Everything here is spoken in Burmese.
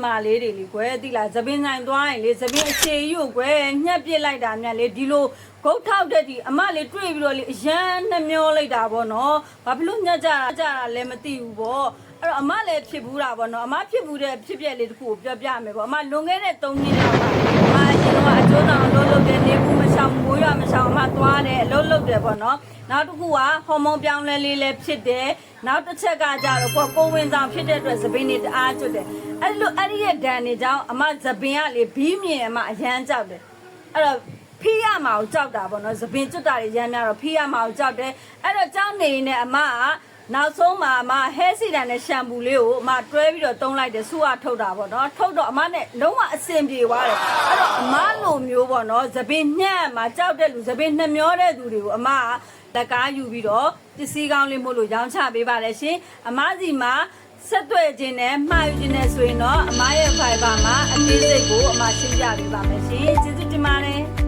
မာလေးတွေလေကွယ်တိလားသပင်းဆိုင်သွားရင်လေသပင်းအခြေရုပ်ကွယ်ညှက်ပစ်လိုက်တာများလေဒီလိုဂုတ်ထောက်တဲ့ဒီအမလေးတွေ့ပြီးတော့လေအရန်နှမျောလိုက်တာပေါ့နော်ဘာဖြစ်လို့ညှက်ကြတာလည်းမသိဘူးပေါ့အဲ့တော့အမလည်းဖြစ်ဘူးတာပေါ့နော်အမဖြစ်ဘူးတဲ့ဖြစ်ပျက်လေးတစ်ခုကိုပြောပြမယ်ပေါ့အမလွန်ခဲ့တဲ့3နှစ်လောက်ပါအရင်တော့အကျိုးဆောင်အလုပ်လုပ်တဲ့နေဘူးမဆောင်မိုးရမဆောင်အမသွားတယ်အလုပ်လုပ်တယ်ပေါ့နော်နောက်တစ်ခုကဟော်မုန်းပြောင်းလဲလေးလည်းဖြစ်တယ်နောက်တစ်ချက်ကကြတော့ကိုဝင်ဆောင်ဖြစ်တဲ့အတွက်သပင်းတွေတအားကျွတ်တယ်အဲ့လိုအဲ့ဒီရဲ့ဒဏ်တွေကြောင့်အမသပင်းကလေဘီးမြင်အမအရန်ကြောက်တယ်အဲ့တော့ဖိရမှာကိုကြောက်တာပေါ့နော်သပင်းကျွတ်တာတွေရမ်းများတော့ဖိရမှာကိုကြောက်တယ်အဲ့တော့ကြောက်နေနေအမကနောက်ဆုံးမှာအမဟဲစီတန်နဲ့ရှမ်ပူလေးကိုအမတွဲပြီးတော့တုံးလိုက်တယ်ဆူကထုတ်တာပေါ့နော်ထုတ်တော့အမနဲ့လုံးဝအစင်ပြေသွားတယ်အဲ့တော့အမလိုမျိုးပေါ့နော်သပင်းညှက်မှာကြောက်တဲ့လူသပင်းနှမျောတဲ့သူတွေကိုအမကလက်ကားယူပြီးတော့ပစ္စည်းကောင်းလေးမို့လို့ရောင်းချပေးပါတယ်ရှင်အမစီမှာဆက်သွယ်ခြင်းနဲ့မှာယူခြင်းနဲ့ဆိုရင်တော့အမရဲ့ Viber မှာအသေးစိတ်ကိုအမရှင်းပြပေးပါမယ်ရှင်ကျေးဇူးတင်ပါတယ်